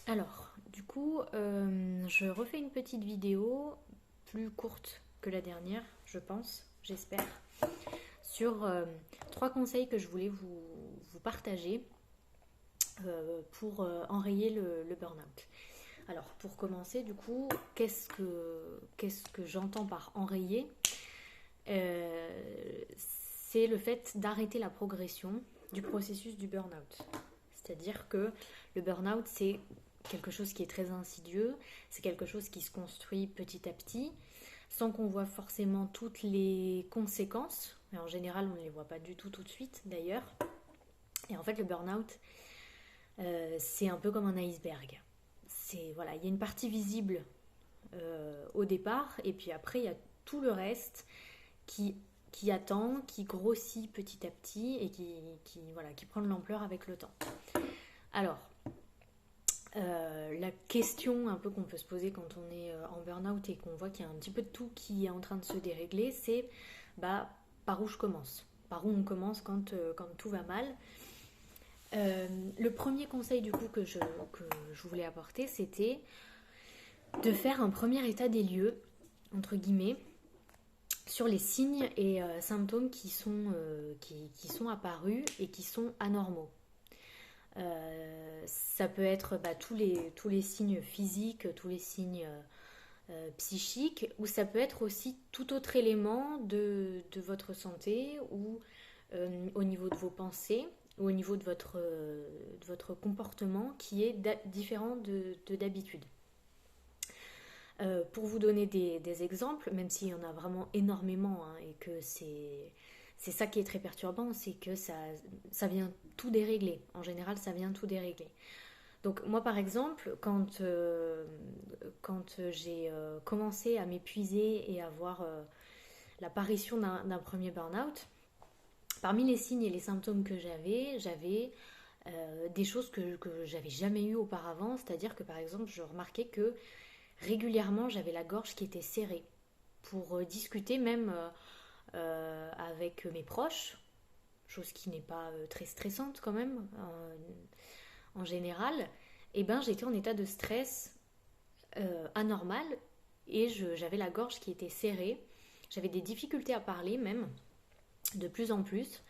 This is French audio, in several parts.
Alors, du coup, je refais une petite vidéo plus courte que la dernière, je pense, j'espère, sur trois conseils que je voulais vous partager pour enrayer le burn-out. Alors, pour commencer, du coup, qu'est-ce que j'entends par enrayer? C'est le fait d'arrêter la progression du processus du burn-out. C'est-à-dire que le burn-out, c'est quelque chose qui est très insidieux, c'est quelque chose qui se construit petit à petit, sans qu'on voit forcément toutes les conséquences. Mais en général, on ne les voit pas du tout tout de suite, d'ailleurs. Et en fait, le burn-out, c'est un peu comme un iceberg. Voilà, il y a une partie visible au départ, et puis après, il y a tout le reste qui, qui attend, qui grossit petit à petit et voilà, qui prend de l'ampleur avec le temps. Alors, la question un peu qu'on peut se poser quand on est en burn-out et qu'on voit qu'il y a un petit peu de tout qui est en train de se dérégler, c'est bah, par où je commence? Par où on commence quand tout va mal? Le premier conseil du coup que je voulais apporter, c'était de faire un premier état des lieux, entre guillemets, sur les signes et symptômes qui sont apparus et qui sont anormaux. Ça peut être tous les signes physiques, tous les signes psychiques, ou ça peut être aussi tout autre élément de votre santé ou au niveau de vos pensées ou au niveau de votre comportement qui est différent d'habitude. Pour vous donner des exemples, même s'il y en a vraiment énormément hein, et que c'est ça qui est très perturbant, c'est que ça vient tout dérégler. En général, ça vient tout dérégler. Donc moi, par exemple, quand j'ai commencé à m'épuiser et à voir l'apparition d'un premier burn-out, parmi les signes et les symptômes que j'avais des choses que j'avais jamais eues auparavant. C'est-à-dire que, par exemple, je remarquais que régulièrement, j'avais la gorge qui était serrée pour discuter même avec mes proches, chose qui n'est pas très stressante quand même en général. Et ben j'étais en état de stress anormal et j'avais la gorge qui était serrée. J'avais des difficultés à parler même, de plus en plus.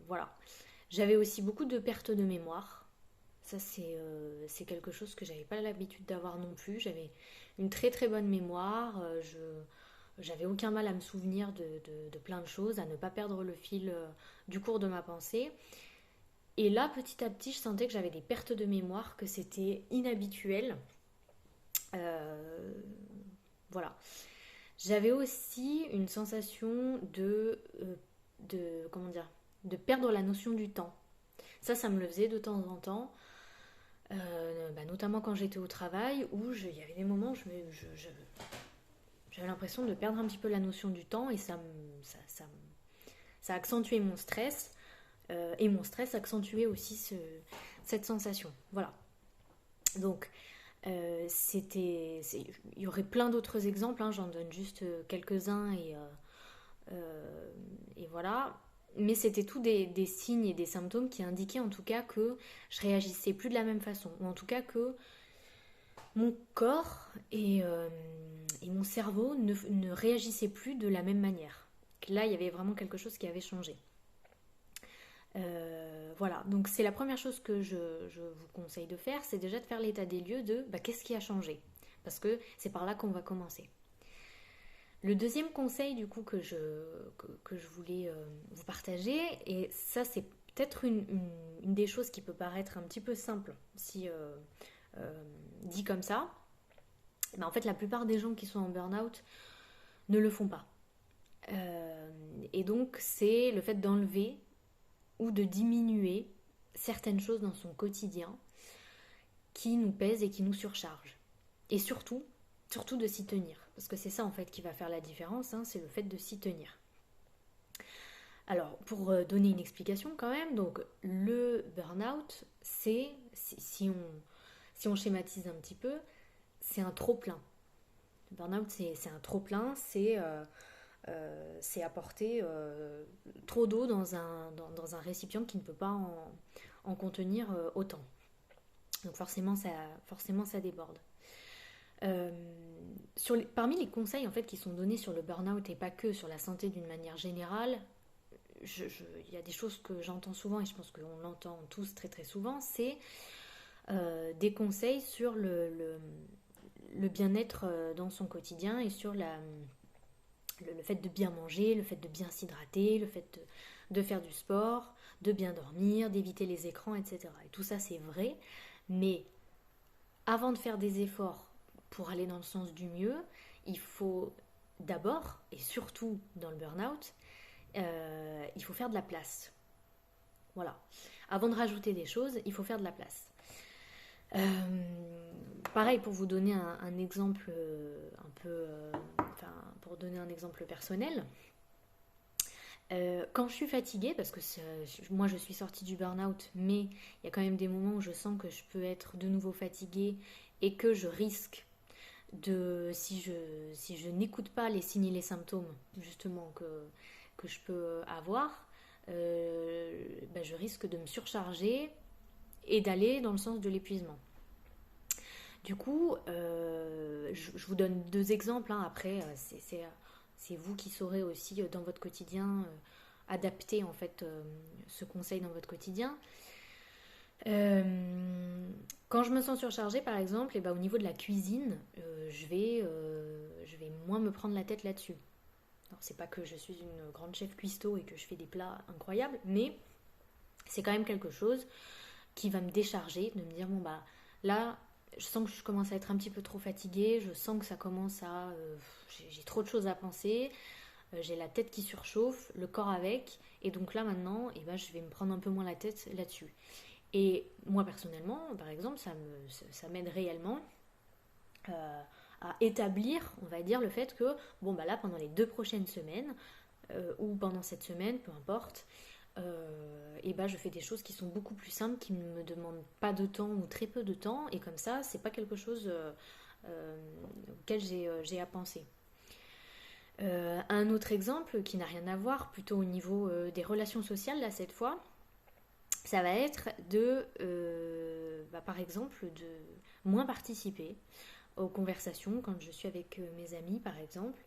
Voilà. J'avais aussi beaucoup de pertes de mémoire. Ça, c'est quelque chose que j'avais pas l'habitude d'avoir non plus. J'avais une très très bonne mémoire. J'avais aucun mal à me souvenir de plein de choses, à ne pas perdre le fil du cours de ma pensée. Et là, petit à petit, je sentais que j'avais des pertes de mémoire, que c'était inhabituel. Euh, voilà. J'avais aussi une sensation comment dire, de perdre la notion du temps. Ça me le faisait de temps en temps. Notamment quand j'étais au travail, où il y avait des moments où j'avais l'impression de perdre un petit peu la notion du temps et ça accentuait mon stress. Et mon stress accentuait aussi cette sensation. Voilà. Donc, il y aurait plein d'autres exemples, hein, j'en donne juste quelques-uns et voilà. Mais c'était tout des signes et des symptômes qui indiquaient en tout cas que je réagissais plus de la même façon, ou en tout cas que mon corps et mon cerveau ne réagissaient plus de la même manière. Là, il y avait vraiment quelque chose qui avait changé. Voilà, donc c'est la première chose que je vous conseille de faire, c'est déjà de faire l'état des lieux de qu'est-ce qui a changé. Parce que c'est par là qu'on va commencer. Le deuxième conseil du coup que je voulais vous partager, et ça c'est peut-être une des choses qui peut paraître un petit peu simple si dit comme ça, mais en fait la plupart des gens qui sont en burn-out ne le font pas. Et donc c'est le fait d'enlever ou de diminuer certaines choses dans son quotidien qui nous pèsent et qui nous surchargent. Et surtout de s'y tenir. Parce que c'est ça en fait qui va faire la différence, hein, c'est le fait de s'y tenir. Alors, pour donner une explication quand même, donc le burn-out, si on schématise un petit peu, c'est un trop-plein. Le burn-out, c'est un trop-plein, c'est apporter trop d'eau dans un récipient qui ne peut pas en contenir autant. Donc forcément ça déborde. Parmi les conseils en fait qui sont donnés sur le burn-out et pas que sur la santé d'une manière générale, il y a des choses que j'entends souvent et je pense qu'on l'entend tous très très souvent, c'est des conseils sur le bien-être dans son quotidien et sur le fait de bien manger, le fait de bien s'hydrater, le fait de faire du sport, de bien dormir, d'éviter les écrans, etc. Et tout ça c'est vrai, mais avant de faire des efforts pour aller dans le sens du mieux, il faut d'abord, et surtout dans le burn-out, il faut faire de la place. Voilà. Avant de rajouter des choses, il faut faire de la place. Pareil, pour vous donner un exemple pour donner un exemple personnel, quand je suis fatiguée, parce que moi je suis sortie du burn-out, mais il y a quand même des moments où je sens que je peux être de nouveau fatiguée et que je risque si je n'écoute pas les signes et les symptômes justement que je peux avoir, je risque de me surcharger et d'aller dans le sens de l'épuisement. Du coup, je vous donne 2 exemples, hein. Après c'est vous qui saurez aussi dans votre quotidien adapter en fait ce conseil dans votre quotidien. Quand je me sens surchargée par exemple, au niveau de la cuisine, je vais moins me prendre la tête là-dessus. Alors c'est pas que je suis une grande chef cuistot et que je fais des plats incroyables, mais c'est quand même quelque chose qui va me décharger, de me dire bon bah là je sens que je commence à être un petit peu trop fatiguée, je sens que ça commence j'ai trop de choses à penser, j'ai la tête qui surchauffe, le corps avec, et donc là maintenant je vais me prendre un peu moins la tête là-dessus. Et moi personnellement, par exemple, ça m'aide réellement à établir, on va dire, le fait que bon bah là pendant les 2 prochaines semaines ou pendant cette semaine, peu importe, je fais des choses qui sont beaucoup plus simples, qui ne me demandent pas de temps ou très peu de temps, et comme ça, c'est pas quelque chose auquel j'ai à penser. Un autre exemple qui n'a rien à voir, plutôt au niveau des relations sociales, là cette fois, ça va être par exemple, de moins participer aux conversations quand je suis avec mes amis, par exemple.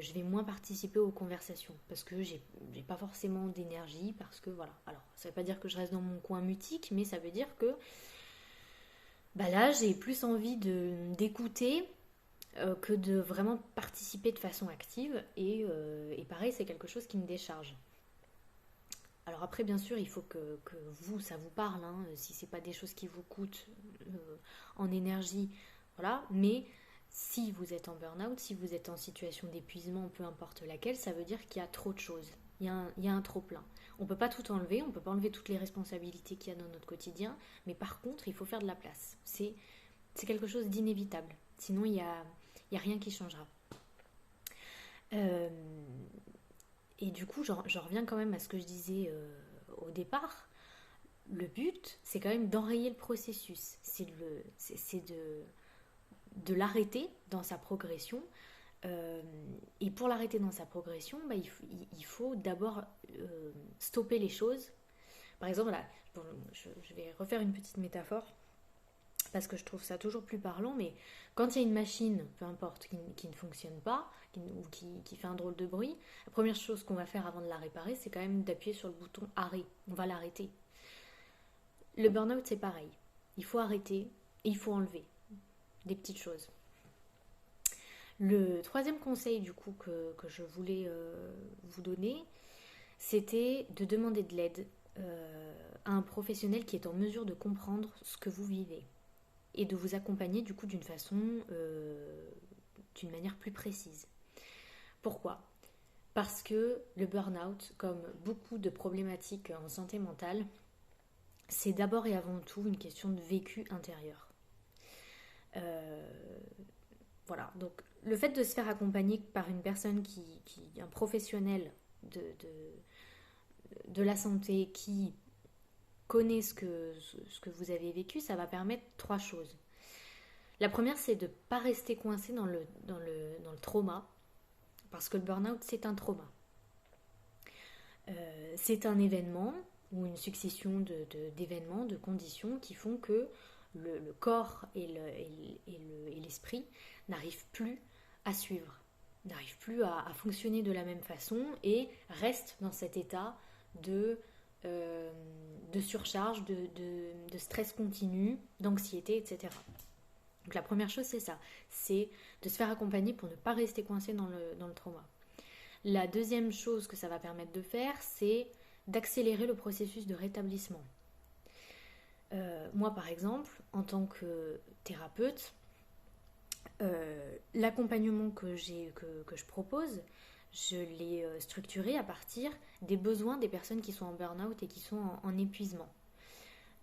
Je vais moins participer aux conversations parce que j'ai pas forcément d'énergie, parce que voilà. Alors, ça veut pas dire que je reste dans mon coin mutique, mais ça veut dire que là, j'ai plus envie d'écouter que de vraiment participer de façon active. Et pareil, c'est quelque chose qui me décharge. Alors après, bien sûr, il faut que vous, ça vous parle, hein, si c'est pas des choses qui vous coûtent en énergie, voilà. Mais si vous êtes en burn-out, si vous êtes en situation d'épuisement, peu importe laquelle, ça veut dire qu'il y a trop de choses. Il y a un trop-plein. On ne peut pas tout enlever, on ne peut pas enlever toutes les responsabilités qu'il y a dans notre quotidien, mais par contre, il faut faire de la place. C'est quelque chose d'inévitable. Sinon, il y a rien qui changera. Et du coup, j'en reviens quand même à ce que je disais au départ. Le but, c'est quand même d'enrayer le processus. C'est de l'arrêter dans sa progression. Et pour l'arrêter dans sa progression, il faut d'abord stopper les choses. Par exemple, là, je vais refaire une petite métaphore parce que je trouve ça toujours plus parlant, mais quand il y a une machine, peu importe, qui ne fonctionne pas, ou qui fait un drôle de bruit, la première chose qu'on va faire avant de la réparer, c'est quand même d'appuyer sur le bouton arrêt. On va l'arrêter. Le burn-out, c'est pareil. Il faut arrêter et il faut enlever des petites choses. Le 3e conseil du coup que je voulais vous donner, c'était de demander de l'aide à un professionnel qui est en mesure de comprendre ce que vous vivez et de vous accompagner du coup d'une manière plus précise. Pourquoi ? Parce que le burn-out, comme beaucoup de problématiques en santé mentale, c'est d'abord et avant tout une question de vécu intérieur. Voilà, donc le fait de se faire accompagner par une personne un professionnel de la santé qui connaît ce que vous avez vécu, ça va permettre 3 choses. La première, c'est de ne pas rester coincé dans le trauma, parce que le burn-out, c'est un trauma. C'est un événement ou une succession d'événements, de conditions qui font que le corps et l'esprit n'arrivent plus à suivre, n'arrivent plus à fonctionner de la même façon et restent dans cet état de surcharge, de stress continu, d'anxiété, etc. Donc la première chose, c'est ça, c'est de se faire accompagner pour ne pas rester coincé dans le trauma. La deuxième chose que ça va permettre de faire, c'est d'accélérer le processus de rétablissement. Moi, par exemple, en tant que thérapeute, l'accompagnement que je propose, je l'ai structuré à partir des besoins des personnes qui sont en burn-out et qui sont en épuisement.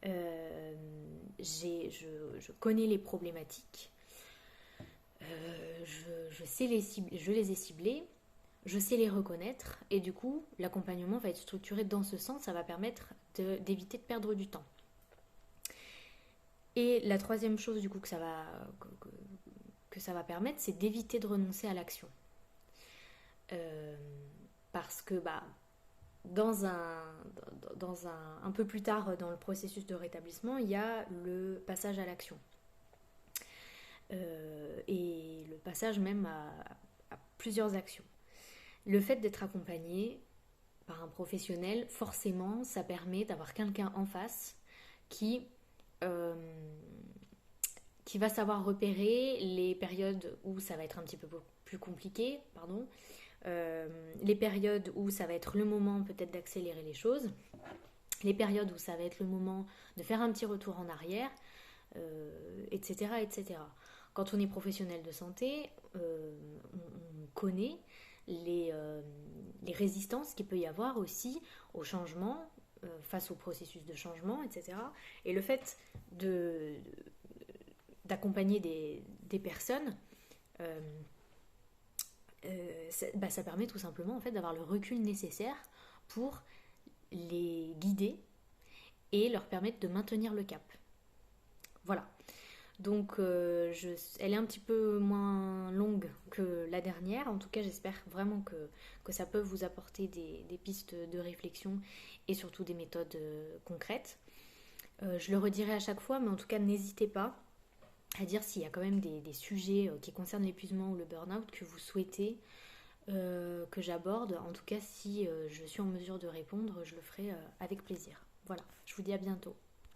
Je connais les problématiques, je les ai ciblées, je sais les reconnaître et du coup l'accompagnement va être structuré dans ce sens, ça va permettre d'éviter de perdre du temps. Et la troisième chose du coup que ça va permettre, c'est d'éviter de renoncer à l'action. Parce que un peu plus tard dans le processus de rétablissement, il y a le passage à l'action. Et le passage même à plusieurs actions. Le fait d'être accompagné par un professionnel, forcément, ça permet d'avoir quelqu'un en face qui va savoir repérer les périodes où ça va être un petit peu plus compliqué, les périodes où ça va être le moment peut-être d'accélérer les choses, les périodes où ça va être le moment de faire un petit retour en arrière, etc., etc. Quand on est professionnel de santé, on connaît les résistances qu'il peut y avoir aussi au changement, face au processus de changement, etc. Et le fait d'accompagner des personnes, ça permet tout simplement en fait, d'avoir le recul nécessaire pour les guider et leur permettre de maintenir le cap. Voilà. Donc elle est un petit peu moins longue que la dernière. En tout cas, j'espère vraiment que ça peut vous apporter des pistes de réflexion et surtout des méthodes concrètes. Je le redirai à chaque fois, mais en tout cas, n'hésitez pas à dire s'il y a quand même des sujets qui concernent l'épuisement ou le burn-out que vous souhaitez que j'aborde. En tout cas, si je suis en mesure de répondre, je le ferai avec plaisir. Voilà, je vous dis à bientôt.